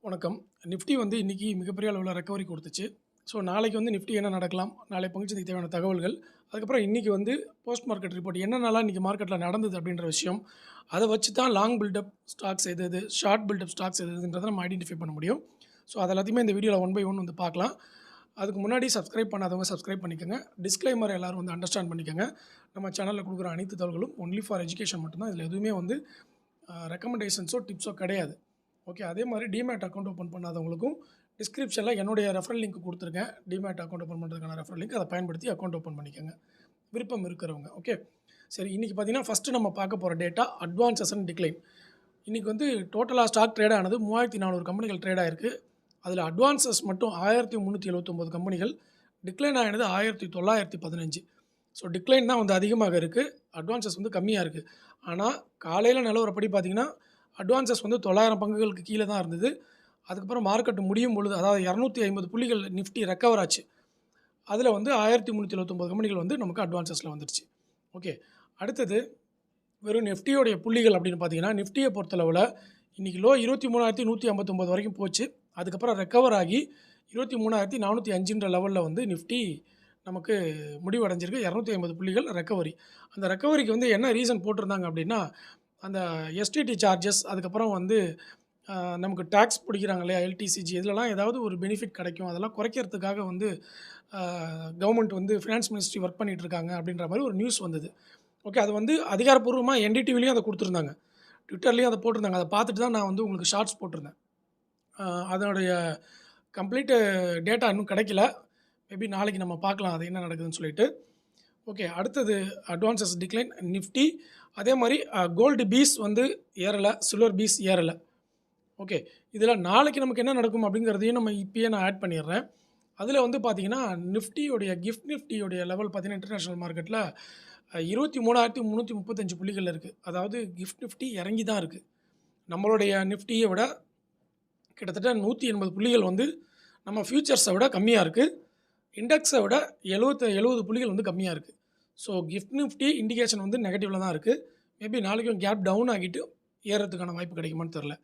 வணக்கம். நிஃப்டி வந்து இன்னைக்கு மிகப்பெரிய அளவுல ரெக்கவரி குடுத்துச்சு. ஸோ நாளைக்கு வந்து நிஃப்டி என்ன நடக்கலாம்? நாளை பங்குச்சந்தைக்கு தேவையான தகவல்கள். அதுக்கப்புறம் இன்னைக்கு வந்து போஸ்ட் மார்க்கெட் ரிப்போர்ட் என்னென்னலாம் இன்னைக்கு மார்க்கெட்ல நடந்தது அப்படின்ற விஷயம். அத வச்சு தான் லாங் பில்டப் ஸ்டாக்ஸ் எது எது, ஷார்ட் பில்டப் ஸ்டாக்ஸ் எது எதுன்றத நம்ம ஐடென்டிஃபை பண்ண முடியும். ஸோ அது எல்லாத்தையுமே இந்த வீடியோல ஒன் பை ஒன் வந்து பார்க்கலாம். அதுக்கு முன்னாடி சப்ஸ்கிரைப் பண்ணாதவங்க சப்ஸ்கிரைப் பண்ணிக்கங்க. டிஸ்க்ளைமர் எல்லாரும் வந்து அண்டர்ஸ்டாண்ட் பண்ணிக்கங்க. நம்ம சேனல்ல குடுக்குற அனைத்து தகவல்களும் ஒன்லி ஃபார் எஜுகேஷன் மட்டும் தான். இதில எதுவுமே வந்து ரெக்கமெண்டேஷன்ஸோ, டிப்ஸோ கிடையாது. ஓகே. அதே மாதிரி டிமேட் அக்கவுண்ட் ஓப்பன் பண்ணாதவங்களுக்கும் டிஸ்கிரிப்ஷன்ல என்னுடைய ரெஃபரல் லிங்க் குடுத்துருக்கேன். டிமேட் அக்கவுண்ட் ஓப்பன் பண்ணுறதுக்கான ரெஃபரல் லிங்க். அத பயன்படுத்தி அக்கவுண்ட் ஓப்பன் பண்ணிக்கங்க. விருப்பம் இருக்கிறவங்க. ஓகே. சரி, இன்னைக்கு பார்த்தீங்கன்னா, ஃபர்ஸ்ட்டு நம்ம பார்க்க போற டேட்டா அட்வான்சஸ் அண்ட் டிக்ளைன். இன்னைக்கு வந்து டோட்டலா ஸ்டாக் ட்ரேட் ஆனது 3400 கம்பெனிகள் ட்ரேட் ஆயிருக்கு. அதில அட்வான்சஸ் மட்டும் 1379 கம்பெனிகள், டிக்ளைன் ஆனது 1915. ஸோ டிக்ளைன் தான் வந்து அதிகமாக இருக்கு. அட்வான்சஸ் வந்து கம்மியா இருக்கு. ஆனா காலையில நிலவரப்படி பார்த்தீங்கன்னா, அட்வான்சஸ் வந்து 900 பங்குகளுக்கு கீழ தான் இருந்தது. அதுக்கப்புறம் மார்க்கெட் முடியும் பொழுது, அதாவது 250 புள்ளிகள் நிஃப்டி ரெக்கவர் ஆச்சு. அதில வந்து 1379 கம்பெனிகள் வந்து நமக்கு அட்வான்சஸ்ல வந்துருச்சு. ஓகே. அடுத்தது வெறும் நிஃப்டியோடைய புள்ளிகள் அப்படின்னு பார்த்தீங்கன்னா, நிஃப்டிய பொறுத்தளவுல இன்னைக்கு லோ 23,159 வரைக்கும் போச்சு. அதுக்கப்புறம் ரெக்கவர் ஆகி 23,405ன்ற லெவல்ல வந்து நிஃப்டி நமக்கு முடிவடைஞ்சிருக்கு. 250 புள்ளிகள் ரெக்கவரி. அந்த ரெக்கவரிக்கு வந்து என்ன ரீசன் போட்டிருந்தாங்க அப்படின்னா, அந்த எஸ்டிடி சார்ஜஸ், அதுக்கப்புறம் வந்து நமக்கு டாக்ஸ் பிடிக்கிறாங்க இல்லையா? எல்டிசிஜி இதுலலாம் ஏதாவது ஒரு பெனிஃபிட் கிடைக்கும். அதெல்லாம் குறைக்கிறதுக்காக வந்து கவர்மெண்ட் வந்து ஃபினான்ஸ் மினிஸ்ட்ரி ஒர்க் பண்ணிட்டு இருக்காங்க அப்படின்ற மாரி ஒரு நியூஸ் வந்தது. ஓகே. அது வந்து அதிகாரப்பூர்வமா என்டிடிவிலயும் அத குடுத்துருந்தாங்க. ட்விட்டர்லயும் அத போட்டிருந்தாங்க. அத பார்த்துட்டு தான் நான் வந்து உங்களுக்கு ஷார்ட்ஸ் போட்டிருந்தேன். அதனுடைய கம்ப்ளீட் டேட்டா இன்னும் கிடைக்கல. மேபி நாளைக்கு நம்ம பார்க்கலாம் அது என்ன நடக்குதுன்னு சொல்லிட்டு. ஓகே. அடுத்தது அட்வான்சஸ் டிக்ளைன் நிஃப்டி. அதே மாரி கோல்டு பீஸ் வந்து ஏறல. சில்வர் பீஸ் ஏறல. ஓகே. இதில நாளைக்கு நமக்கு என்ன நடக்கும் அப்படிங்கிறதையும் நம்ம இப்பயே நான் ஆட் பண்ணிடுறேன். அதில வந்து பார்த்தீங்கன்னா, நிஃப்டியோடைய கிஃப்ட் நிஃப்டியோடைய லெவல் பார்த்தீங்கன்னா, இன்டர்நேஷனல் மார்க்கெட்ல 23,335 புள்ளிகள் இருக்கு. அதாவது கிஃப்ட் நிஃப்டி இறங்கி தான் இருக்கு. நம்மளுடைய நிஃப்டிய விட கிட்டத்தட்ட 180 புள்ளிகள் வந்து நம்ம ஃபியூச்சர்ஸ விட கம்மியா இருக்கு. இண்டெக்ஸை விட 70 புள்ளிகள் வந்து கம்மியா இருக்கு. ஸோ கிஃப்ட் நிஃப்டி இண்டிகேஷன் வந்து நெகட்டிவ்ல தான் இருக்கு. மேபி நாளைக்கும் கேப் டவுன் ஆகிட்டு ஏறதுக்கான வாய்ப்பு கிடைக்குமான்னு தெரியல.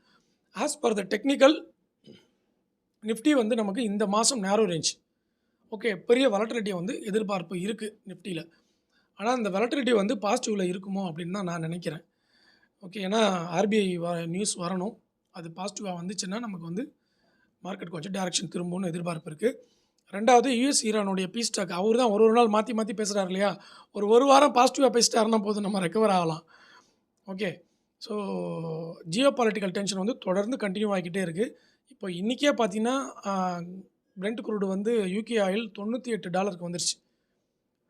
As per the technical, Nifty வந்து நமக்கு இந்த மாசம் நேரோ ரேஞ்ச். ஓகே. பெரிய வாலட்டிலிட்டி வந்து எதிர்பார்ப்பு இருக்கு நிஃப்டில. ஆனா இந்த வாலட்டிலிட்டி வந்து பாசிட்டிவ்ல இருக்குமோ அப்படின்னு தான் நான் நினைக்கிறேன். ஓகே. ஏன்னா ஆர்பிஐ நியூஸ் வரணும். அது பாசிட்டிவா வந்துச்சுன்னா நமக்கு வந்து மார்க்கெட் கொஞ்சம் டைரக்ஷன் திரும்பும்னு எதிர்பார்ப்பு இருக்கு. 2வது யுஎஸ் ஈரானுடைய பீஸ் டாக். அவரு தான் ஒரு நாள் மாத்தி மாத்தி பேசுறாரு இல்லையா? ஒரு வாரம் பாசிட்டிவா பேசிட்டாருன்னா போதும், நம்ம ரெக்கவர் ஆகலாம். Okay. So Jio political tension வந்து தொடர்ந்து கன்டின்யூ ஆகிக்கிட்டே இருக்கு. இப்போ இன்னைக்கே பார்த்தீங்கன்னா, பிரெண்ட் க்ரூட் வந்து யுகே ஆயில் $98க்கு வந்துருச்சு.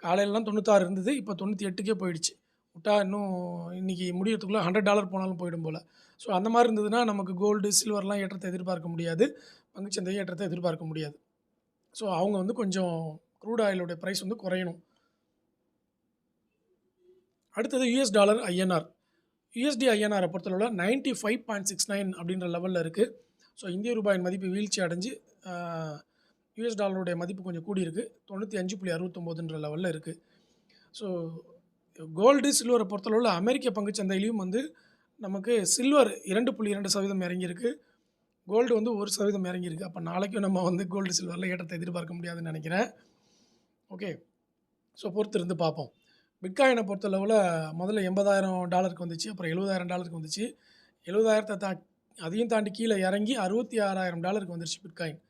காலையிலலாம் 96 இருந்தது. இப்போ 98க்கே போயிடுச்சு. விட்டா இன்னும் இன்னைக்கு முடியறதுக்குள்ள $100 போனாலும் போயிடும் போல. ஸோ அந்த மாரி இருந்ததுன்னா நமக்கு கோல்டு, சில்வர்லாம் ஏற்றத்த எதிர்பார்க்க முடியாது. பங்குச்சந்தை ஏற்றத்த எதிர்பார்க்க முடியாது. ஸோ அவங்க வந்து கொஞ்சம் க்ரூட் ஆயிலோட பிரைஸ் வந்து குறையணும். அடுத்தது யுஎஸ் டாலர் ஐஎன்ஆர். யுஎஸ்டி ஐஎன்ஆரை பொறுத்தளவுல 95.69 அப்படின்ற லெவல்ல இருக்கு. ஸோ இந்திய ரூபாயின் மதிப்பு வீழ்ச்சி அடைஞ்சு யுஎஸ் டாலருடைய மதிப்பு கொஞ்சம் கூடியிருக்கு. 95.69ன்ற லெவல்ல இருக்கு. ஸோ கோல்டு, சில்வரை பொறுத்தளவுல அமெரிக்க பங்குச்சந்தையிலயும் வந்து நமக்கு சில்வர் 2.2% இறங்கியிருக்கு. கோல்டு வந்து 1% இறங்கியிருக்கு. அப்ப நாளைக்கும் நம்ம வந்து கோல்டு, சில்வர்ல ஏற்றத்தை எதிர்பார்க்க முடியாதுன்னு நினைக்கிறேன். ஓகே. ஸோ பொறுத்திருந்து பார்ப்போம். பிட்காயினை பொறுத்தளவுல முதல்ல $80,000க்கு வந்துச்சு. அப்புறம் $70,000க்கு வந்துச்சு. 70,000 அதையும் தாண்டி கீழ இறங்கி $66,000க்கு வந்துருச்சு பிட்காயின்.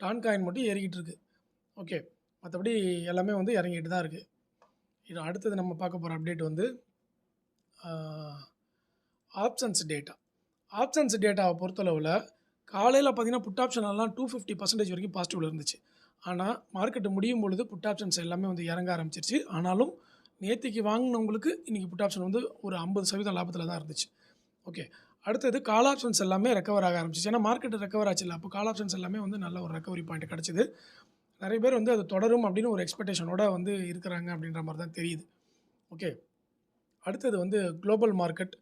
டான்காயின் மட்டும் ஏறிக்கிட்டு இருக்கு. ஓகே. மத்தபடி எல்லாமே வந்து இறங்கிட்டு தான் இருக்கு. இது அடுத்தது நம்ம பார்க்க போற அப்டேட் வந்து ஆப்ஷன்ஸ் டேட்டா. ஆப்ஷன்ஸ் டேட்டாவை பொறுத்தளவுல காலையில பார்த்தீங்கன்னா, புட் ஆப்ஷன் எல்லாம் 250% வரைக்கும் பாசிட்டிவ்ல இருந்துச்சு. ஆனா மார்க்கெட் முடியும் பொழுது புட் ஆப்ஷன்ஸ் எல்லாமே வந்து இறங்க ஆரம்பிச்சிருச்சு. ஆனாலும் நேத்திக்கு வாங்குனவங்களுக்கு இன்னைக்கு புட் ஆப்ஷன் வந்து ஒரு 50% லாபத்தில தான் இருந்துச்சு. ஓகே. அடுத்தது கால் ஆப்ஷன்ஸ் எல்லாமே ரெக்கவர் ஆக ஆரம்பிச்சுச்சு. ஏன்னா மார்க்கெட் ரெக்கவர் ஆச்சுல்ல. அப்போ கால் ஆப்ஷன்ஸ் எல்லாமே வந்து நல்ல ஒரு ரெக்கவரி பாயிண்ட் கிடைச்சது. நிறைய பேர் வந்து அது தொடரும் அப்படின்னு ஒரு எக்ஸ்பெக்டேஷனோட வந்து இருக்கிறாங்க அப்படின்ற மாரி தான் தெரியுது. ஓகே. அடுத்தது வந்து குளோபல் மார்க்கெட்.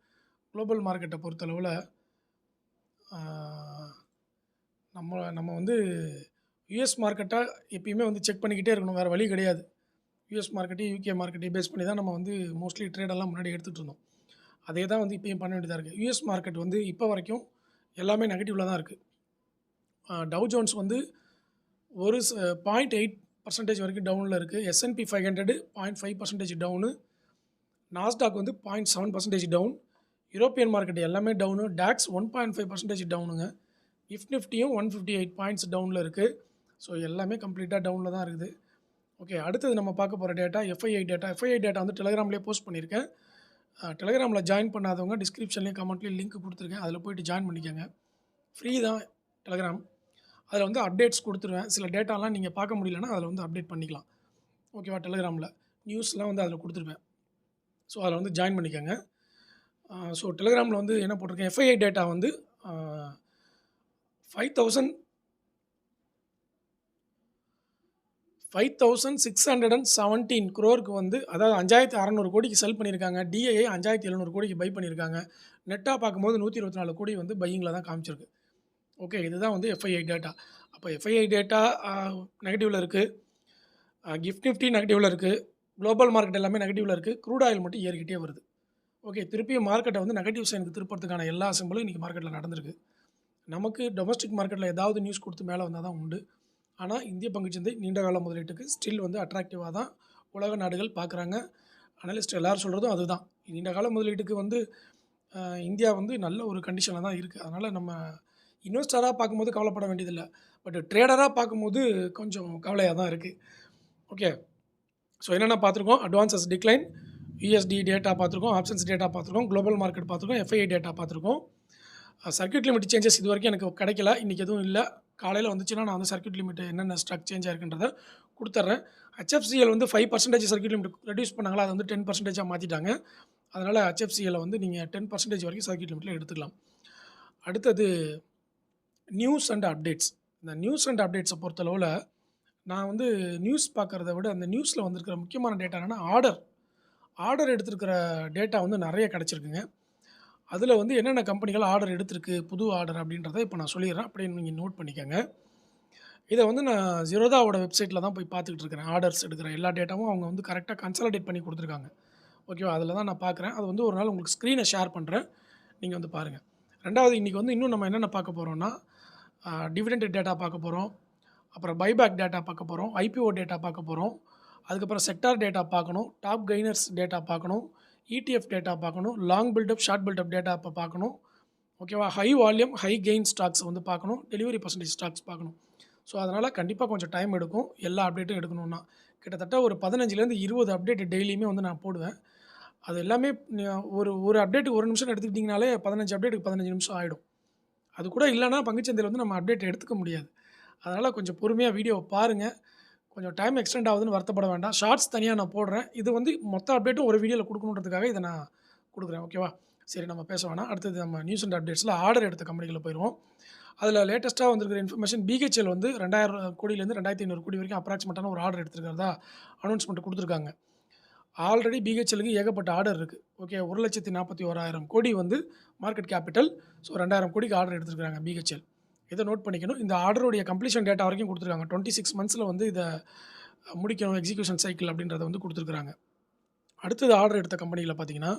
குளோபல் மார்க்கெட்டை பொறுத்தளவுல நம்ம வந்து யுஎஸ் மார்க்கெட்டை எப்பயுமே வந்து செக் பண்ணிக்கிட்டே இருக்கணும். வேறு வழி கிடையாது. யுஎஸ் மார்க்கெட்டையும், யுகே மார்க்கெட்டையும் பேஸ் பண்ணி தான் நம்ம வந்து மோஸ்ட்லி ட்ரேடெல்லாம் முன்னாடி எடுத்துகிட்டு இருந்தோம். அதே தான் வந்து இப்பயும் பண்ண வேண்டியதா இருக்குது. யுஎஸ் மார்க்கெட் வந்து இப்போ வரைக்கும் எல்லாமே நெகட்டிவ்ல தான் இருக்குது. டவ் ஜோன்ஸ் வந்து ஒரு 0.8% வரைக்கும் டவுனில் இருக்குது. S&P 500 0.5% town. நாஸ்டாக் வந்து 0.7% டவுன். யூரோப்பியன் மார்க்கெட் எல்லாமே டவுனு. டாக்ஸ் 1.5% டவுனுங்க. நிஃப்டியும் 158 பாயிண்ட்ஸ் டவுனில் இருக்குது. ஸோ எல்லாமே கம்ப்ளீட்டாக டவுனில் தான் இருக்குது. ஓகே, அடுத்தது நம்ம பார்க்க போகிற data FII data. FII data வந்து டெலிகிராம்லேயே போஸ்ட் பண்ணியிருக்கேன். டெலிகிராமில் ஜாயின் பண்ணாதவங்க டிஸ்கிரிப்ஷன்லேயும் கமெண்ட்லேயும் லிங்க் கொடுத்துருக்கேன். அதில் போய்ட்டு ஜாயின் பண்ணிக்கோங்க. ஃப்ரீ தான் டெலிகிராம். அதில் வந்து அப்டேட்ஸ் கொடுத்துருவேன். சில டேட்டாலாம் நீங்கள் பார்க்க முடியலன்னா அதில் வந்து அப்டேட் பண்ணிக்கலாம். ஓகேவா? டெலிகிராமில் நியூஸ்லாம் வந்து அதில் கொடுத்துருப்பேன். ஸோ அதில் வந்து ஜாயின் பண்ணிக்கோங்க. ஸோ டெலிகிராமில் வந்து என்ன போட்டிருக்கேன், FII டேட்டா வந்து 5,617 crore வந்து, அதாவது 5,600 கோடிக்கு செல் பண்ணியிருக்காங்க. DII 5,700 கோடிக்கு பை பண்ணியிருக்காங்க. நெட்டாக பார்க்கும்போது 124 கோடி வந்து பையிங்கில் தான் காமிச்சிருக்கு. ஓகே, இதுதான் வந்து FII டேட்டா. அப்போ FII டேட்டா நெகட்டிவில் இருக்குது. கிஃப்ட் நிஃப்டி நெகட்டிவில் இருக்குது. குளோபல் மார்க்கெட் எல்லாமே நெகட்டிவில் இருக்குது. க்ரூட் ஆயில் மட்டும் ஏறிக்கிட்டே வருது. ஓகே, திருப்பியும் மார்க்கெட்டை வந்து நெகட்டிவ் சைனுக்கு திருப்பறதுக்கான எல்லா சிம்பிளும் இன்றைக்கி மார்க்கெட்டில் நடந்திருக்கு. நமக்கு டொமஸ்டிக் மார்க்கெட்டில் ஏதாவது நியூஸ் கொடுத்து மேலே வந்தால் தான் உண்டு. ஆனால் இந்திய பங்குச்சந்தை நீண்டகால முதலீட்டுக்கு ஸ்டில் வந்து அட்ராக்டிவாக தான் உலக நாடுகள் பார்க்குறாங்க. அனலிஸ்ட் எல்லோரும் சொல்கிறதும் அதுதான். நீண்டகால முதலீட்டுக்கு வந்து இந்தியா வந்து நல்ல ஒரு கண்டிஷனில் தான் இருக்குது. அதனால் நம்ம இன்வெஸ்டராக பார்க்கும்போது கவலைப்பட வேண்டியதில்லை. பட் ட்ரேடராக பார்க்கும்போது கொஞ்சம் கவலையாக தான் இருக்குது. ஓகே, ஸோ என்னென்ன பார்த்துருக்கோம், அட்வான்சஸ் டிக்ளைன், USD டேட்டா பார்த்துருக்கோம், ஆப்ஷன்ஸ் டேட்டா பார்த்துருக்கோம், குளோபல் மார்க்கெட் பார்த்துருக்கோம், FII டேட்டா பார்த்துருக்கோம். சர்க்யூட் லிமிட் சேஞ்சஸ் இது வரைக்கும் எனக்கு கிடைக்கல. இன்றைக்கி எதுவும் இல்லை. காலையில் வந்துச்சுன்னா நான் வந்து சர்க்யூட் லிமிட் என்னென்ன ஸ்டாக் சேஞ்ச் ஆகிருக்குன்றதை கொடுத்துட்றேன். HFCL வந்து 5% சர்க்யூட் லிமிட் ரெடியூஸ் பண்ணாங்களா, அதை வந்து 10%ஆக மாற்றிட்டாங்க. அதனால் HFCL வந்து நீங்கள் 10% வரைக்கும் சர்க்யூட் லிமிட்டில் எடுத்துக்கலாம். அடுத்தது நியூஸ் அண்ட் அப்டேட்ஸ். இந்த நியூஸ் அண்ட் அப்டேட்ஸை பொறுத்தளவில் நான் வந்து நியூஸ் பார்க்குறத விட அந்த நியூஸில் வந்திருக்கிற முக்கியமான டேட்டா என்னென்னா ஆர்டர் எடுத்துருக்கிற டேட்டா வந்து நிறைய கிடச்சிருக்குங்க. அதில் வந்து என்னென்ன கம்பெனிகள் ஆர்டர் எடுத்திருக்கு, புது ஆர்டர் அப்படின்றத இப்போ நான் சொல்லிடுறேன். அப்படியே நீங்கள் நோட் பண்ணிக்கோங்க. இதை வந்து நான் ஜீரோதாவோட வெப்சைட்டில் தான் போய் பார்த்துக்கிட்டு இருக்கிறேன். ஆர்டர்ஸ் எடுக்கிற எல்லா டேட்டாவும் அவங்க வந்து கரெக்டாக கன்சாலிடேட் பண்ணி கொடுத்துருக்காங்க. ஓகேவா? அதில் தான் நான் பார்க்குறேன். அது வந்து ஒரு நாள் உங்களுக்கு ஸ்க்ரீனை ஷேர் பண்ணுறேன், நீங்கள் வந்து பாருங்கள். ரெண்டாவது, இன்றைக்கி வந்து இன்னும் நம்ம என்னென்ன பார்க்க போகிறோம்னா, டிவிடெண்ட் டேட்டா பார்க்க போகிறோம், அப்புறம் பைபேக் டேட்டா பார்க்க போகிறோம், IPO டேட்டா பார்க்க போகிறோம், அதுக்கப்புறம் செக்டார் டேட்டா பார்க்கணும், டாப் கெய்னர்ஸ் டேட்டா பார்க்கணும், ETF டேட்டா பார்க்கணும், long buildup short buildup data இப்போ பார்க்கணும். ஓகேவா? High volume high gain stocks வந்து பார்க்கணும், டெலிவரி பர்சன்டேஜ் ஸ்டாக்ஸ் பார்க்கணும். ஸோ அதனால் கண்டிப்பாக கொஞ்சம் டைம் எடுக்கும் எல்லா அப்டேட்டும் எடுக்கணுன்னா. கிட்டத்தட்ட ஒரு 15லேருந்து 20 அப்டேட் டெய்லியுமே வந்து நான் போடுவேன். அது எல்லாமே ஒரு அப்டேட்டுக்கு 1 நிமிஷம் எடுத்துக்கிட்டிங்கனாலே 15 அப்டேட்டுக்கு 15 நிமிஷம் ஆகிடும். அது கூட இல்லைனா பங்குச்சந்தையில் வந்து நம்ம அப்டேட் எடுத்துக்க முடியாது. அதனால் கொஞ்சம் பொறுமையாக வீடியோவை பாருங்கள். கொஞ்சம் டைம் எக்ஸ்டெண்ட் ஆகுதுன்னு வருத்தப்பட வேண்டாம். ஷார்ட்ஸ் தனியாக நான் போடுறேன். இது வந்து மொத்த அப்டேட்டும் ஒரு வீடியோவில் கொடுக்கணுன்றதுக்காக இதை நான் கொடுக்குறேன். ஓகேவா? சரி, நம்ம பேச வேணாம். அடுத்தது நம்ம நியூஸ் அண்ட் அப்டேட்ஸில் ஆர்டர் எடுத்த கம்பெனிகளில் போயிடுவோம். அதில் லேட்டஸ்ட்டாக வந்திருக்கிற இன்ஃபர்மேஷன், BHEL வந்து 2,000 கோடியிலேருந்து 2,500 கோடி வரைக்கும் அப்ராக்சிமேட்டான ஒரு ஆர்டர் எடுத்துருக்கிறதா அனௌன்ஸ்மெண்ட் கொடுத்துருக்காங்க. ஆல்ரெடி BHELக்கு ஏகப்பட்ட ஆர்டர் இருக்குது. ஓகே, 1,41,000 கோடி வந்து மார்க்கெட் கேபிட்டல். ஸோ 2,000 கோடிக்கு ஆர்டர் எடுத்துருக்காங்க BHEL. இதை நோட் பண்ணிக்கணும். இந்த ஆர்டருடைய கம்ப்ளீஷன் டேட்டா வரைக்கும் கொடுத்துருக்காங்க. 26 மந்த்ஸில் வந்து இதை முடிக்கணும், எக்ஸிக்யூஷன் சைக்கிள் அப்படின்றத வந்து கொடுத்துருக்குறாங்க. அடுத்தது ஆர்டர் எடுத்த கம்பெனியில் பார்த்தீங்கன்னா,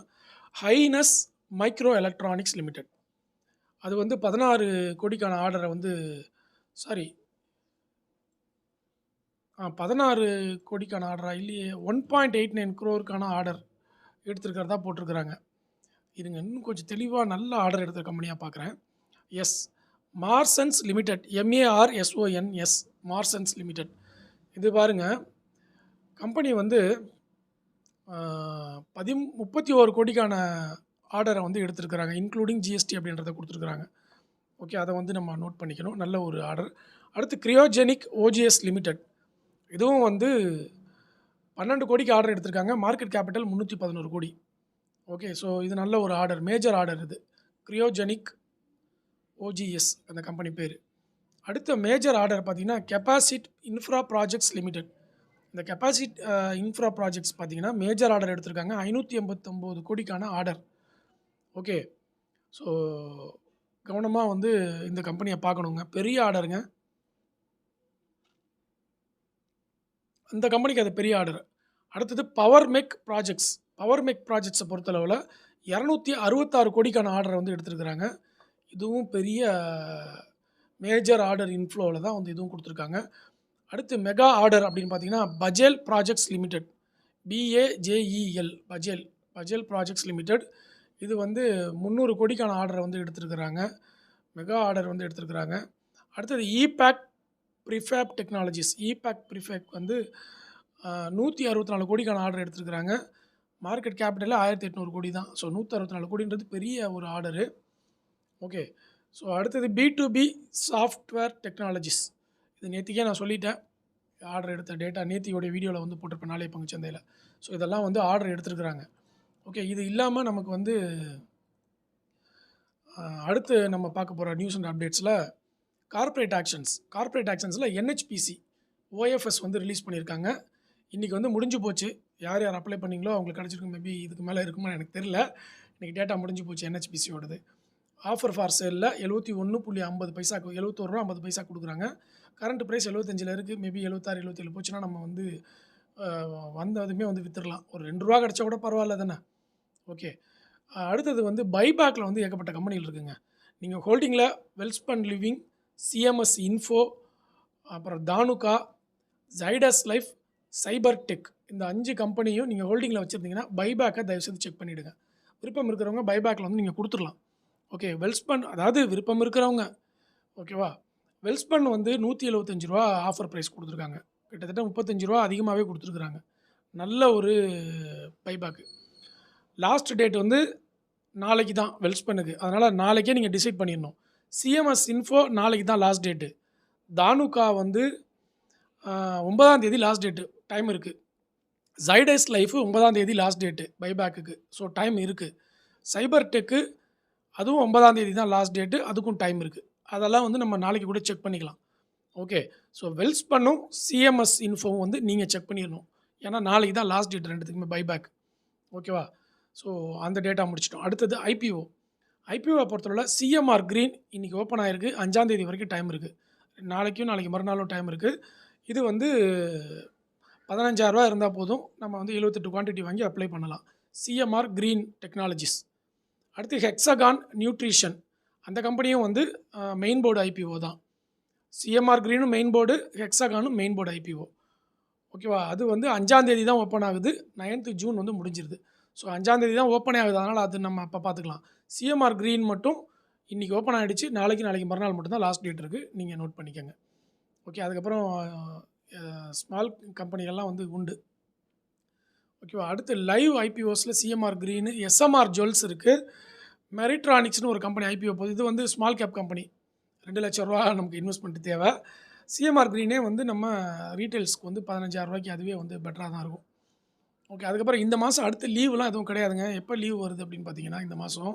ஹைனஸ் மைக்ரோ எலக்ட்ரானிக்ஸ் லிமிடெட். அது வந்து 16 கோடிக்கான ஆர்டரை வந்து 16 கோடிக்கான ஆர்டரா இல்லையே, 1.89 crore ஆர்டர் எடுத்துருக்கிறதா போட்டிருக்கிறாங்க. இதுங்க இன்னும் கொஞ்சம் தெளிவாக நல்ல ஆர்டர் எடுத்த கம்பெனியாக பார்க்குறேன். Yes, Marsons limited, MARSONS, Marsons limited. இது பாருங்கள், கம்பெனி வந்து 31 கோடிக்கான ஆர்டரை வந்து எடுத்துருக்கிறாங்க, இன்க்ளூடிங் GST அப்படின்றத கொடுத்துருக்குறாங்க. ஓகே, அதை வந்து நம்ம நோட் பண்ணிக்கணும். நல்ல ஒரு ஆர்டர். அடுத்து கிரியோஜெனிக் OGS லிமிடெட். இதுவும் வந்து 12 கோடிக்கு ஆர்டர் எடுத்திருக்காங்க. மார்க்கெட் கேபிட்டல் 311 கோடி. ஓகே, ஸோ இது நல்ல ஒரு ஆர்டர், மேஜர் ஆர்டர் இது. கிரியோஜெனிக் OGS அந்த கம்பெனி பேர். அடுத்த மேஜர் ஆர்டர் பார்த்திங்கன்னா கெப்பாசிட் இன்ஃப்ரா ப்ராஜெக்ட்ஸ் லிமிடெட். இந்த கெப்பாசிட் இன்ஃப்ரா ப்ராஜெக்ட்ஸ் பார்த்திங்கன்னா மேஜர் ஆர்டர் எடுத்திருக்காங்க, 589 கோடிக்கான ஆர்டர். ஓகே, ஸோ கவனமாக வந்து இந்த கம்பெனியை பார்க்கணுங்க, பெரிய ஆர்டருங்க. அந்த கம்பெனிக்கு அது பெரிய ஆர்டர். அடுத்தது பவர்மெக் ப்ராஜெக்ட்ஸை பொறுத்தளவில் 266 கோடிக்கான ஆர்டரை வந்து எடுத்துருக்குறாங்க. இதுவும் பெரிய மேஜர் ஆர்டர் இன்ஃப்ளோவில் தான் வந்து இதுவும் கொடுத்துருக்காங்க. அடுத்து மெகா ஆர்டர் அப்படின்னு பார்த்தீங்கன்னா Bajel projects limited, BAJEL Bajel projects limited. இது வந்து 300 கோடிக்கான ஆர்டரை வந்து எடுத்திருக்கிறாங்க. மெகா ஆர்டர் வந்து எடுத்திருக்கிறாங்க. அடுத்தது இபேக் ப்ரிஃபேப் டெக்னாலஜிஸ். இபேக் வந்து 164 கோடிக்கான ஆர்டர் எடுத்திருக்கிறாங்க. மார்க்கெட் கேபிட்டலில் 1800 கோடி தான். ஸோ 164 கோடின்றது பெரிய ஒரு ஆர்டரு. ஓகே. ஸோ அடுத்தது B2B சாஃப்ட்வேர் டெக்னாலஜிஸ். இது நேற்றுக்கே நான் சொல்லிட்டேன். ஆர்டர் எடுத்த டேட்டா நேத்தியோடைய வீடியோவில் வந்து போட்டிருப்பேன் நாளைய பங்குச்சந்தையில். ஸோ இதெல்லாம் வந்து ஆர்டர் எடுத்துருக்குறாங்க. ஓகே. இது இல்லாமல் நமக்கு வந்து அடுத்து நம்ம பார்க்க போகிற நியூஸ் அண்ட் அப்டேட்ஸில் கார்ப்பரேட் ஆக்ஷன்ஸில் NHPC OFS வந்து ரிலீஸ் பண்ணியிருக்காங்க. இன்றைக்கி வந்து முடிஞ்சு போச்சு. யார் யார் அப்ளை பண்ணிங்களோ அவங்களுக்கு கிடச்சிருக்கும். மேபி இதுக்கு மேலே இருக்குமா எனக்கு தெரியல. இன்றைக்கி டேட்டா முடிஞ்சு போச்சு NHPCயோடது. ஆஃபர் ஃபார் சேலில் 71.50 பைசாக்கு 71 ரூபா 50 பைசா கொடுக்குறாங்க. கரண்ட் ப்ரைஸ் 75 இருக்குது. மேபி 76 77 போச்சுன்னா நம்ம வந்து வந்ததுமே வந்து விற்றுடலாம். ஒரு 2 ரூபா கிடச்சா கூட பரவாயில்ல தானே. ஓகே. அடுத்தது வந்து பைபேக்கில் வந்து ஏகப்பட்ட கம்பெனிகள் இருக்குங்க. நீங்கள் ஹோல்டிங்கில் வெல்ஸ்பன் லிவிங், CMS இன்ஃபோ, அப்புறம் தானுகா, ஜைடஸ் லைஃப், சைபர் டெக், இந்த 5 கம்பெனியும் நீங்கள் ஹோல்டிங்கில் வச்சுருந்தீங்கன்னா பைபேக்கை தயவுசெய்து செக் பண்ணிவிடுங்க. விருப்பம் இருக்கிறவங்க பைபேக்கில் வந்து நீங்கள் கொடுத்துடலாம். ஓகே. வெல்ஸ்பன் அதாவது விருப்பம் இருக்கிறவங்க, ஓகேவா. வெல்ஸ்பன் வந்து 175 ரூபா ஆஃபர் ப்ரைஸ் கொடுத்துருக்காங்க. கிட்டத்தட்ட 35 ரூபா அதிகமாகவே கொடுத்துருக்குறாங்க. நல்ல ஒரு பைபேக்கு. லாஸ்ட் டேட் வந்து நாளைக்கு தான் வெல்ஸ்பனுக்கு. அதனால் நாளைக்கே நீங்கள் டிசைட் பண்ணிடணும். CMS இன்ஃபோ நாளைக்கு தான் லாஸ்ட் டேட்டு. தானுகா வந்து 9ஆம் தேதி லாஸ்ட் டேட்டு, டைம் இருக்குது. ஜைடஸ் லைஃபு 9ஆம் தேதி லாஸ்ட் டேட்டு பைபேக்குக்கு. ஸோ டைம் இருக்குது. சைபர் டெக்கு அதுவும் 9ஆம் தேதி தான் லாஸ்ட் டேட்டு, அதுக்கும் டைம் இருக்குது. அதெல்லாம் வந்து நம்ம நாளைக்கு கூட செக் பண்ணிக்கலாம். ஓகே. ஸோ வெல்ஸ்பன்னும் CMS இன்ஃபோவும் வந்து நீங்கள் செக் பண்ணிடணும். ஏன்னா நாளைக்கு தான் லாஸ்ட் டேட் ரெண்டுத்துக்குமே பைபேக். ஓகேவா. ஸோ அந்த டேட்டா முடிச்சிட்டோம். அடுத்தது ஐபிஓவை பொறுத்தவரை CMR Green இன்றைக்கி ஓப்பன் ஆகிருக்கு. 5ஆம் தேதி வரைக்கும் டைம் இருக்குது. நாளைக்கு மறுநாளும் டைம் இருக்குது. இது வந்து 15,000 ரூபா இருந்தால் போதும். நம்ம வந்து 78 குவான்டிட்டி வாங்கி அப்ளை பண்ணலாம். CMR Green technologies. அடுத்து ஹெக்ஸகான் நியூட்ரிஷன், அந்த கம்பெனியும் வந்து மெயின் போர்டு IPO தான். CMR Greenனும் மெயின் போர்டு, ஹெக்ஸகானும் மெயின் போர்டு IPO. ஓகேவா. அது வந்து 5ஆம் தேதி தான் ஓப்பன் ஆகுது. 9th ஜூன் வந்து முடிஞ்சிருது. ஸோ 5ஆம் தேதி தான் ஓப்பனே ஆகுது. அதனால் அது நம்ம அப்போ பார்த்துக்கலாம். CMR Green மட்டும் இன்றைக்கி ஓப்பன் ஆகிடுச்சு. நாளைக்கு மறுநாள் மட்டும்தான் லாஸ்ட் டேட் இருக்குது. நீங்கள் நோட் பண்ணிக்கோங்க. ஓகே. அதுக்கப்புறம் ஸ்மால் கம்பெனிகள்லாம் வந்து உண்டு. ஓகேவா. அடுத்து லைவ் IPOஸில் CMR Green, SMR ஜுவல்ஸ் இருக்குது. மெரிட்ரானிக்ஸ்னு ஒரு கம்பெனி IPO போகுது. இது வந்து ஸ்மால் கேப் கம்பெனி. 2 லட்சம் ரூபா நமக்கு இன்வெஸ்ட்மெண்ட் தேவை. CMR Greenனே வந்து நம்ம ரீட்டைல்ஸ்க்கு வந்து 15,000 ரூபாய்க்கு அதுவே வந்து பெட்டராக தான் இருக்கும். ஓகே. அதுக்கப்புறம் இந்த மாதம் அடுத்து லீவுலாம் எதுவும் கிடையாதுங்க. எப்போ லீவ் வருது அப்படின்னு பார்த்தீங்கன்னா, இந்த மாதம்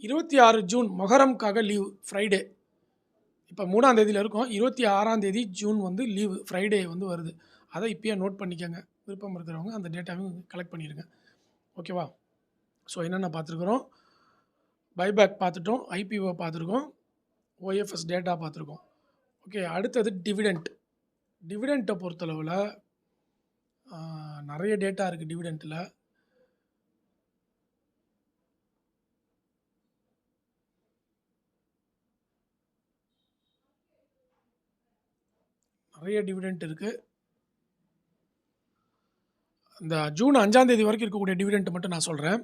26 ஜூன் மொஹரம்காக லீவ், ஃப்ரைடே. இப்போ 3ஆம் தேதியில் இருக்கும். 26ஆம் தேதி ஜூன் வந்து லீவு, ஃப்ரைடே வந்து வருது. அதை இப்போயே நோட் பண்ணிக்கோங்க. விருப்பம் இருக்கிறவங்க அந்த டேட்டாவையும் கலெக்ட் பண்ணிடுங்க. ஓகேவா. ஸோ என்னென்ன பார்த்துருக்குறோம், பைபேக் பார்த்துட்டோம், IPO பார்த்துருக்கோம், OFS டேட்டா பார்த்துருக்கோம். ஓகே. அடுத்தது டிவிடெண்ட்டை பொறுத்தளவில் நிறைய டேட்டா இருக்குது. டிவிடெண்ட்டில் நிறைய டிவிடெண்ட் இருக்குது. இந்த ஜூன் 5ஆம் தேதி வரைக்கும் இருக்கக்கூடிய டிவிடெண்ட் மட்டும் நான் சொல்கிறேன்.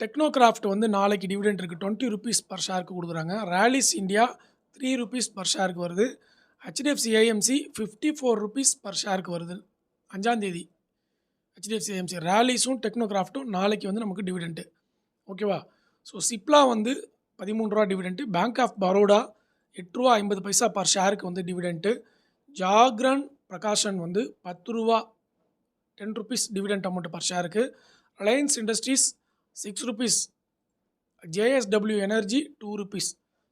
டெக்னோகிராஃப்ட் வந்து நாளைக்கு டிவிடெண்ட் இருக்குது. 20 ரூபீஸ் பர் ஷேருக்கு கொடுக்குறாங்க. ராலிஸ் இந்தியா 3 ரூபீஸ் பர் ஷேருக்கு வருது. HDFC AMC 54 ரூபீஸ் பர் ஷேருக்கு வருது 5ஆம் தேதி. HDFC AMC ராலிஸும் டெக்னோகிராஃப்ட்டும் நாளைக்கு வந்து நமக்கு டிவிடெண்ட்டு. ஓகேவா. ஸோ சிப்லா வந்து 13 ரூபா டிவிடெண்ட்டு. பேங்க் ஆஃப் பரோடா 8 ரூபா 50 பைசா பர் ஷேருக்கு வந்து டிவிடெண்ட்டு. ஜாக்ரன் பிரகாஷன் வந்து 10 ரூபா 10 ரூபீஸ் டிவிடெண்ட் அமௌண்ட் பர் ஷேருக்கு. Reliance Industries 6 rupees. JSW Energy 2 rupees.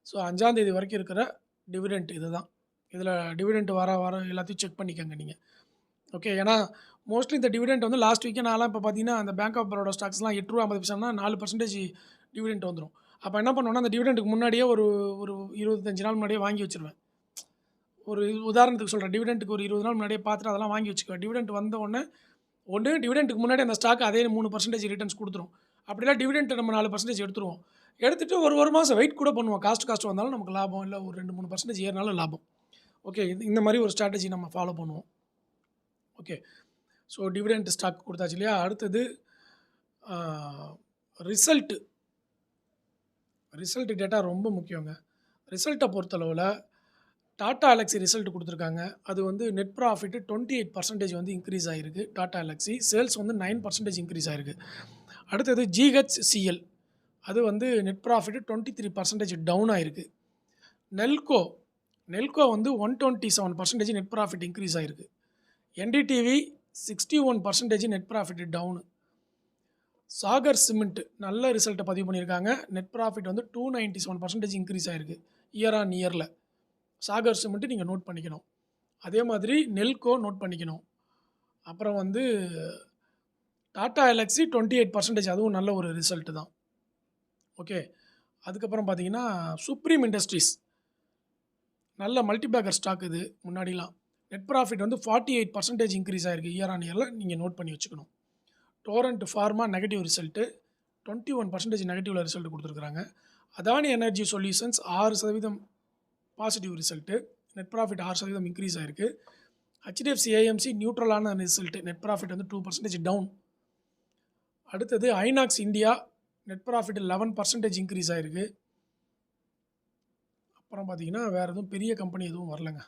So 5ஆம் தேதி வரைக்கும் இருக்கிற டிவிடெண்ட் இது தான். இதில் டிவிடெண்ட் வர எல்லாத்தையும் செக் பண்ணிக்கோங்க நீங்கள். ஓகே. ஏன்னா மோஸ்ட்லி இந்த டிவிடெண்ட் வந்து லாஸ்ட் வீக்கே நான்லாம் இப்போ பார்த்தீங்கன்னா அந்த பேங்க் ஆஃப் பரோடா ஸ்டாக்ஸ்லாம் 8 ரூபா 50 பைசானா 4% டிவிடெண்ட் வந்துடும். அப்போ என்ன பண்ணுவேன்னா அந்த டிவிடெண்ட்டுக்கு முன்னாடியே ஒரு 25 நாள் முன்னாடியே வாங்கி வச்சுருவேன். ஒரு உதாரணத்துக்கு சொல்கிறேன். டிவிடெண்ட்டுக்கு ஒரு 20 நாள் முன்னாடியே பார்த்துட்டு அதெல்லாம் வாங்கி வச்சுக்குவேன். டிவிடெண்ட் வந்த உடனே டிவிடெண்ட்டுக்கு முன்னாடி அந்த ஸ்டாக் அதே 3% ரிட்டர்ன்ஸ் கொடுத்துரும். அப்படிலாம் டிவிடெண்ட் நம்ம 4% எடுத்துருவோம். எடுத்துகிட்டு ஒரு மாதம் வெயிட் கூட பண்ணுவோம். காஸ்ட் வந்தாலும் நமக்கு லாபம், இல்லை ஒரு 2-3% ஏறினாலும் லாபம். ஓகே, இந்த மாதிரி ஒரு ஸ்ட்ராட்டஜி நம்ம ஃபாலோ பண்ணுவோம். ஓகே, ஸோ டிவிடெண்ட் ஸ்டாக் கொடுத்தாச்சு இல்லையா? அடுத்தது ரிசல்ட் டேட்டா ரொம்ப முக்கியங்க. ரிசல்ட்டை பொறுத்தளவில் டாடா எல்எக்ஸி ரிசல்ட் கொடுத்துருக்காங்க. அது வந்து நெட் ப்ராஃபிட் 28% வந்து இன்க்ரீஸ் ஆகிருக்கு. டாடா எல்எக்ஸி சேல்ஸ் வந்து 9% இன்க்ரீஸ் ஆகிருக்கு. அடுத்தது ஜிஹெச்சிஎல், அது வந்து நெட் ப்ராஃபிட் 23% டவுன் ஆகிருக்கு. நெல்கோ வந்து 127% நெட் ப்ராஃபிட் இன்க்ரீஸ் ஆகிருக்கு. NDTV 61% net profit down. Sagar cement நல்ல ரிசல்ட்டை பதிவு பண்ணியிருக்காங்க. நெட் ப்ராஃபிட் வந்து 297% இன்க்ரீஸ் ஆகிருக்கு இயர் ஆன் இயரில். சாகர் சிமெண்ட்டு நீங்கள் நோட் பண்ணிக்கணும். அதே மாதிரி நெல்கோ நோட் பண்ணிக்கணும். அப்புறம் வந்து டாடா எல்எக்ஸி 28%, அதுவும் நல்ல ஒரு ரிசல்ட்டு தான். ஓகே, அதுக்கப்புறம் பார்த்தீங்கன்னா சுப்ரீம் இண்டஸ்ட்ரீஸ் நல்ல மல்டிபேக்கர் ஸ்டாக். இது முன்னாடிலாம் நெட் ப்ராஃபிட் வந்து 48% இன்க்ரீஸ் ஆகிருக்கு இயர் ஆன் இயரில். நீங்கள் நோட் பண்ணி வச்சுக்கணும். டோரண்ட் ஃபார்மா நெகட்டிவ் ரிசல்ட்டு, 21% நெகட்டிவில் ரிசல்ட் கொடுத்துருக்குறாங்க. Adani Energy Solutions 6% positive result, net profit 6% increase ஆகிருக்கு. ஹெச்டிஎஃப்சி ஏஎம்சி நியூட்ரலான ரிசல்ட்டு, நெட் ப்ராஃபிட் வந்து 2% டவுன். அடுத்தது Inox India net profit 11% increase ஆகிருக்கு. அப்புறம் பார்த்தீங்கன்னா வேறு எதுவும் பெரிய கம்பெனி எதுவும் வரலங்க.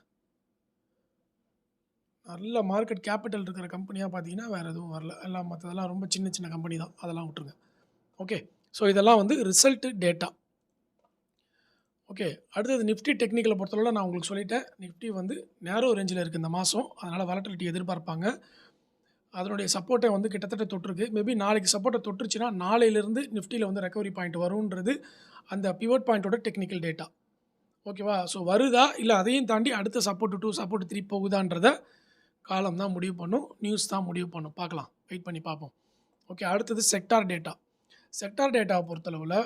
நல்ல மார்க்கெட் கேபிட்டல் இருக்கிற கம்பெனியாக பார்த்தீங்கன்னா வேறு எதுவும் வரல. எல்லாம் மற்றதெல்லாம் ரொம்ப சின்ன கம்பெனி தான், அதெல்லாம் விட்டுருங்க. ஓகே, ஸோ இதெல்லாம் வந்து ரிசல்ட்டு டேட்டா. ஓகே, அடுத்தது நிஃப்டி டெக்னிக்கலை பொறுத்தளவில் நான் உங்களுக்கு சொல்லிட்டேன். நிஃப்டி வந்து நேரோ ரேஞ்சில் இருக்குது இந்த மாதம். அதனால் வாலட்டிலிட்டி எதிர்பார்ப்பாங்க. அதனுடைய சப்போர்ட்டை வந்து கிட்டத்தட்ட தொட்டிருக்கு. மேபி நாளைக்கு சப்போர்ட்டை தொட்டுருச்சுன்னா நாளையிலேருந்து நிஃப்டியில் வந்து ரெக்கவரி பாயிண்ட் வரும்ன்றது அந்த பிவோட் பாயிண்ட்டோட டெக்னிக்கல் டேட்டா. ஓகேவா? ஸோ வருதா இல்லை அதையும் தாண்டி அடுத்த சப்போர்ட் 2 சப்போர்ட் 3 போகுதான்றத காலம் தான் முடிவு பண்ணும், நியூஸ் தான் முடிவு பண்ணும். பார்க்கலாம், வெயிட் பண்ணி பார்ப்போம். ஓகே, அடுத்தது செக்டார் டேட்டாவை பொறுத்தளவில்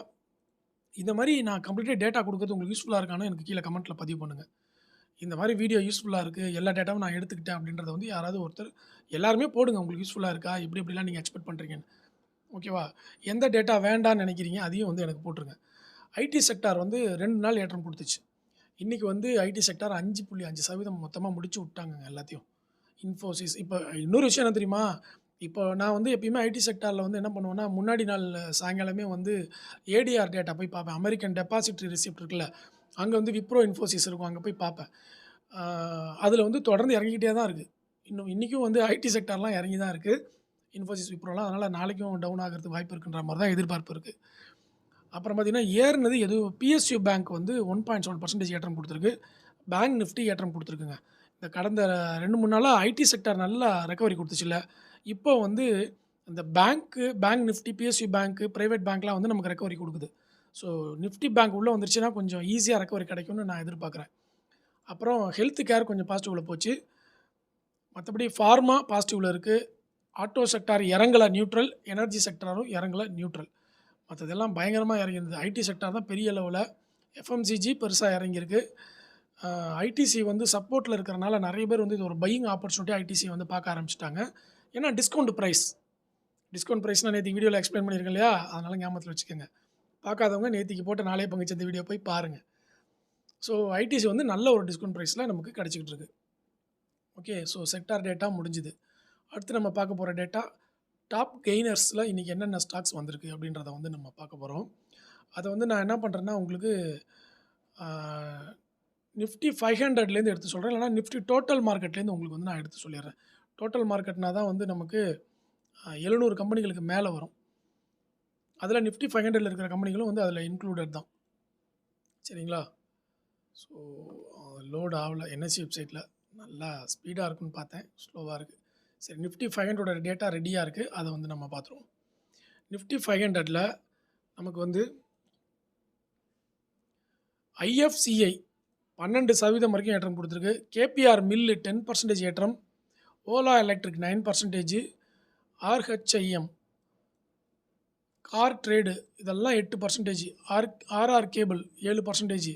இந்த மாதிரி நான் கம்ப்ளீட்டாக டேட்டா கொடுக்குறது உங்களுக்கு யூஸ்ஃபுல்லாக இருக்கானு எனக்கு கீழே கமெண்ட்டில் பதிவு பண்ணுங்கள். இந்த மாதிரி வீடியோ யூஸ்ஃபுல்லாக இருக்குது, எல்லா டேட்டாவும் நான் எடுத்துக்கிட்டேன் அப்படின்றத வந்து யாராவது ஒருத்தர் எல்லாருமே போடுங்க. உங்களுக்கு யூஸ்ஃபுல்லாக இருக்கா, எப்படிலாம் நீங்கள் எக்ஸ்பெக்ட் பண்ணுறீங்கன்னு. ஓகேவா? எந்த டேட்டா வேண்டான்னு நினைக்கிறீங்க அதையும் வந்து எனக்கு போட்டுருங்க. ஐடி செக்டார் வந்து 2 நாள் ஏற்றம் கொடுத்துச்சு. இன்றைக்கி வந்து ஐடி செக்டார் 5.5% மொத்தமாக முடிச்சு விட்டாங்க எல்லாத்தையும். இன்ஃபோசிஸ் இப்போ இன்னொரு விஷயம் என்ன தெரியுமா? இப்போ நான் வந்து எப்பயுமே ஐடி செக்டாரில் வந்து என்ன பண்ணுவேன்னா, முன்னாடி நாள் சாயங்காலமே வந்து ஏடிஆர் டேட்டா போய் பார்ப்பேன். அமெரிக்கன் டெபாசிட்ரி ரிசிப்ட் இருக்குல்ல, அங்கே வந்து விப்ரோ இன்ஃபோசிஸ் இருக்கும், அங்கே போய் பார்ப்பேன். அதில் வந்து தொடர்ந்து இறங்கிக்கிட்டே தான் இருக்குது. இன்றைக்கும் வந்து ஐடி செக்டார்லாம் இறங்கி தான் இருக்குது, இன்ஃபோசிஸ் விப்ரோலாம். அதனால் நாளைக்கும் டவுன் ஆகிறதுக்கு வாய்ப்பு இருக்குன்ற மாதிரி தான் எதிர்பார்ப்பு இருக்குது. அப்புறம் பார்த்திங்கன்னா ஏறினது பிஎஸ்யூ பேங்க் வந்து 1.7% ஏற்றம் கொடுத்துருக்கு. பேங்க் நிஃப்டி ஏற்றம் கொடுத்துருக்குங்க. இந்த கடந்த 2-3 நாளாக ஐடி செக்டார் நல்லா ரெக்கவரி கொடுத்துச்சுல்ல, இப்போ வந்து இந்த பேங்க் நிஃப்டி, பிஎஸ்யூ பேங்க்கு, ப்ரைவேட் பேங்க்லாம் வந்து நமக்கு ரெக்கவரி கொடுக்குது. ஸோ நிஃப்டி பேங்க் உள்ளே வந்துருச்சுன்னா கொஞ்சம் ஈஸியாக ரெக்கவரி கிடைக்கும்னு நான் எதிர்பார்க்குறேன். அப்புறம் ஹெல்த் கேர் கொஞ்சம் பாசிட்டிவில் போச்சு. மற்றபடி ஃபார்மா பாசிட்டிவில் இருக்குது. ஆட்டோ செக்டார் இறங்கலை, நியூட்ரல். எனர்ஜி செக்டாரும் இறங்கலை, நியூட்ரல். மற்றதெல்லாம் பயங்கரமாக இறங்கியிருந்தது. ஐடி செக்டார் தான் பெரிய லெவலில். எஃப்எம்சிஜி பெருசாக இறங்கியிருக்கு. ஐடிசி வந்து சப்போர்ட்டில் இருக்கிறனால நிறைய பேர் வந்து இது ஒரு பையிங் ஆப்பர்ச்சுனிட்டி ஐடிசி வந்து பார்க்க ஆரம்பிச்சிட்டாங்க. ஏன்னா டிஸ்கவுண்ட் ப்ரைஸ்னால் நேற்று வீடியோவில் எக்ஸ்பிளைன் பண்ணியிருக்கேன் இல்லையா, அதனால் ஞாபகத்தில் வச்சுக்கோங்க. பார்க்காதவங்க நேற்றுக்கு போட்டு நாளே பங்குச்சந்த வீடியோ போய் பாருங்கள். ஸோ ஐடிசி வந்து நல்ல ஒரு டிஸ்கவுண்ட் ப்ரைஸில் நமக்கு கிடச்சிக்கிட்டு இருக்குது. ஓகே, ஸோ செக்டார் டேட்டா முடிஞ்சுது. அடுத்து நம்ம பார்க்க போகிற டேட்டா டாப் கெய்னர்ஸில் இன்றைக்கி என்னென்ன ஸ்டாக்ஸ் வந்திருக்கு அப்படின்றத வந்து நம்ம பார்க்க போகிறோம். அதை வந்து நான் என்ன பண்ணுறேன்னா உங்களுக்கு நிஃப்டி 500லேருந்து எடுத்து சொல்கிறேன், இல்லைனா நிஃப்டி டோட்டல் மார்க்கெட்லேருந்து உங்களுக்கு வந்து நான் எடுத்து சொல்லிடுறேன். டோட்டல் மார்க்கெட்னா தான் வந்து நமக்கு 700 கம்பெனிகளுக்கு மேலே வரும். அதில் நிஃப்டி 500ல் இருக்கிற கம்பெனிகளும் வந்து அதில் இன்க்ளூடட் தான். சரிங்களா? ஸோ லோட் ஆகலை என்எஸ்சி வெப்சைட்டில். நல்லா ஸ்பீடாக இருக்குன்னு பார்த்தேன், ஸ்லோவாக இருக்குது. சரி, நிஃப்டி 500ஓட டேட்டா ரெடியாக இருக்குது, அதை வந்து நம்ம பார்த்துருவோம். நிஃப்டி 500ல் நமக்கு வந்து ஐஎஃப்சிஐ 12% வரைக்கும் ஏற்றம் கொடுத்துருக்கு. கேபிஆர் மில்லு 10% ஏற்றம். Ola Electric 9%. RHIM car trade இதெல்லாம் 8%. RR cable 7%.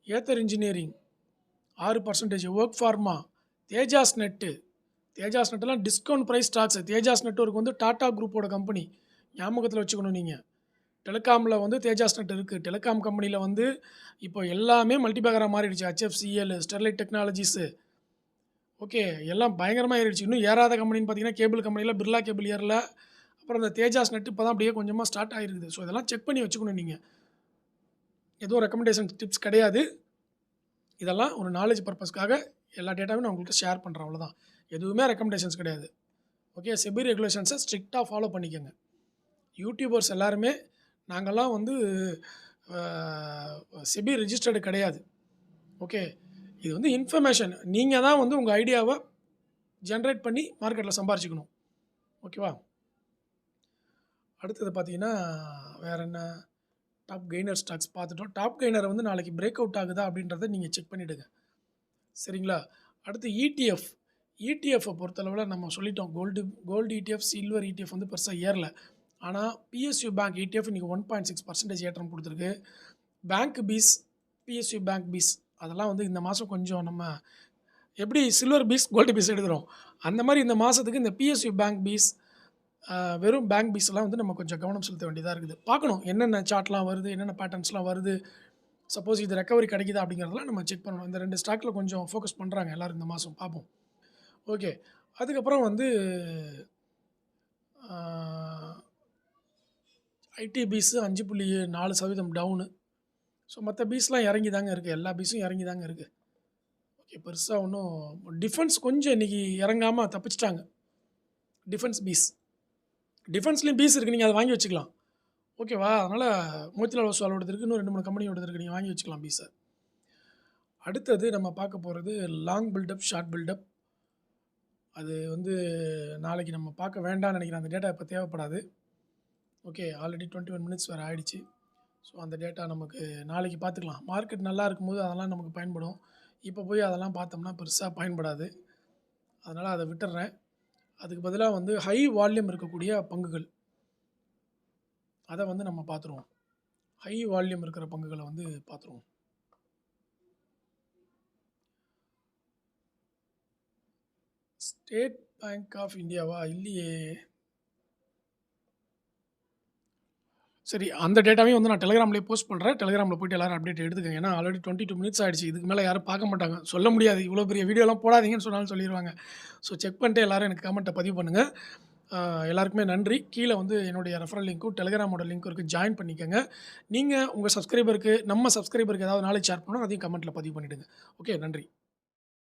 Ather engineering 6%. Work pharma, Tejas நெட்டெல்லாம் discount price stocks. Tejas network வந்து டாடா குரூப்போட கம்பெனி, ஞாபகத்தில் வச்சுக்கணும் நீங்கள். டெலிகாமில் வந்து தேஜாஸ் நெட் இருக்குது. டெலிகாம் கம்பெனியில் வந்து இப்போ எல்லாமே மல்டிபேக்கராக மாறிடுச்சு. HFCL, ஸ்டெர்லைட் டெக்னாலஜிஸு, ஓகே, எல்லாம் பயங்கரமாக ஏறிடுச்சு. இன்னும் ஏறாத கம்பெனின்னு பார்த்தீங்கன்னா, கேபிள் கம்பெனியில் பிர்லா கேபிள் ஏறல. அப்புறம் இந்த தேஜாஸ் நெட் இப்போ தான் அப்படியே கொஞ்சமாக ஸ்டார்ட் ஆகிருக்குது. ஸோ இதெல்லாம் செக் பண்ணி வச்சுக்கணும் நீங்கள். எதுவும் ரெக்கமெண்டேஷன் டிப்ஸ் கிடையாது. இதெல்லாம் ஒரு நாலேஜ் பர்பஸ்க்காக எல்லா டேட்டாவும் நான் உங்கள்கிட்ட ஷேர் பண்ணுறேன், அவ்வளோதான். எதுவுமே ரெக்கமெண்டேஷன்ஸ் கிடையாது. ஓகே, செபி ரெகுலேஷன்ஸை ஸ்ட்ரிக்டாக ஃபாலோ பண்ணிக்கோங்க. யூடியூபர்ஸ் எல்லாருமே நாங்கள்லாம் வந்து செபி ரிஜிஸ்டர்டு கிடையாது. ஓகே, இது வந்து இன்ஃபர்மேஷன். நீங்கள் தான் வந்து உங்கள் ஐடியாவை ஜென்ரேட் பண்ணி மார்க்கெட்டில் சம்பாரிச்சிக்கணும். ஓகேவா? அடுத்தது பார்த்தீங்கன்னா வேறு என்ன, டாப் கெய்னர் ஸ்டாக்ஸ் பார்த்துட்டோம். டாப் கெய்னர் வந்து நாளைக்கு பிரேக் அவுட் ஆகுதா அப்படின்றத நீங்கள் செக் பண்ணிவிடுங்க. சரிங்களா? அடுத்து இடிஎஃப்பை பொறுத்தளவில் நம்ம சொல்லிட்டோம். கோல்டு இடிஎஃப், சில்வர் இடிஎஃப் வந்து பெருசாக ஏறல. ஆனால் பிஎஸ்யூ பேங்க் இடிஎஃப் இன்றைக்கி 1.6% ஏற்றம் கொடுத்துருக்கு. Bank piece, PSU bank piece அதெல்லாம் வந்து இந்த மாதம் கொஞ்சம் நம்ம எப்படி சில்வர் பீஸ் கோல்டு பீஸ் எடுக்கிறோம், அந்த மாதிரி இந்த மாதத்துக்கு இந்த பிஎஸ்யூ பேங்க் பீஸ், வெறும் பேங்க் பீஸ்லாம் வந்து நம்ம கொஞ்சம் கவனம் செலுத்த வேண்டியதாக இருக்குது. பார்க்கணும் என்னென்ன சார்ட்லாம் வருது, என்னென்ன பேட்டர்ன்ஸ்லாம் வருது, சப்போஸ் இது ரெக்கவரி கிடைக்குதா அப்படிங்கிறதெல்லாம் நம்ம செக் பண்ணணும். இந்த 2 ஸ்டாக்கில் கொஞ்சம் ஃபோக்கஸ் பண்ணுறாங்க எல்லோரும் இந்த மாதம், பார்ப்போம். ஓகே, அதுக்கப்புறம் வந்து ஐடி பீஸு 5.4% டவுனு. ஸோ மற்ற பீஸ்லாம் இறங்கி தாங்க இருக்குது, எல்லா பீஸும் இறங்கி தாங்க இருக்குது. ஓகே, பெருசாக ஒன்றும் டிஃபென்ஸ் கொஞ்சம் இன்றைக்கி இறங்காமல் தப்பிச்சிட்டாங்க. டிஃபென்ஸ்லேயும் பீஸ் இருக்குது, நீங்கள் அதை வாங்கி வச்சுக்கலாம். ஓகேவா? அதனால் மோத்திலால் ஓஸ்வாலோடது இருக்குது, இன்னும் 2-3 கம்பெனியோடது இருக்குது, நீங்கள் வாங்கி வச்சுக்கலாம் பீஸை. அடுத்தது நம்ம பார்க்க போகிறது லாங் பில்டப், ஷார்ட் பில்டப். அது வந்து நாளைக்கு நம்ம பார்க்க வேண்டாம்னு நினைக்கிறேன். அந்த டேட்டா இப்போ தேவைப்படாது. ஓகே, ஆல்ரெடி 21 மினிட்ஸ் வேறு ஆகிடுச்சு. ஸோ அந்த டேட்டா நமக்கு நாளைக்கு பார்த்துக்கலாம். மார்க்கெட் நல்லா இருக்கும்போது அதெல்லாம் நமக்கு பயன்படும். இப்போ போய் அதெல்லாம் பார்த்தோம்னா பெருசாக பயன்படாது. அதனால் அதை விட்டுறேன். அதுக்கு பதிலாக வந்து ஹை வால்யூம் இருக்கக்கூடிய பங்குகள் அதை வந்து நம்ம பார்த்துருவோம். ஹை வால்யூம் இருக்கிற பங்குகளை வந்து பார்த்துருவோம். ஸ்டேட் பேங்க் ஆஃப் இந்தியாவா? இல்லையே. சரி, அந்த டேட்டாவையும் வந்து நான் டெலிகிராம்லேயே போஸ்ட் பண்ணுறேன். டெலிகிராமில் போய்ட்டு எல்லோரும் அப்டேட் எடுத்துக்கங்க. ஏன்னா ஆல்ரெடி 22 மினிட்ஸ் ஆகிடுச்சு. இதுக்கு மேலே யாரும் பார்க்க மாட்டாங்க. சொல்ல முடியாது, இவ்வளோ பெரிய வீடியோலாம் போடாதீங்கன்னு சொன்னாலும் சொல்லிடுவாங்க. ஸோ செக் பண்ணிட்டு எல்லோரும் எனக்கு கமெண்ட்டை பதிவு பண்ணுங்கள். எல்லாருக்குமே நன்றி. கீழே வந்து என்னுடைய ரெஃபரல் லிங்க்கும் டெலிகிராமோட லிங்க்கும் இருக்குது, ஜாயின் பண்ணிக்கோங்க. நீங்கள் உங்கள் சப்ஸ்கிரைபருக்கு, நம்ம சப்ஸ்கிரைபருக்கு ஏதாவது நாலேஜ் ஷேர் பண்ணணும், அதையும் கமெண்ட்டில் பதிவு பண்ணிவிடுங்க. ஓகே, நன்றி.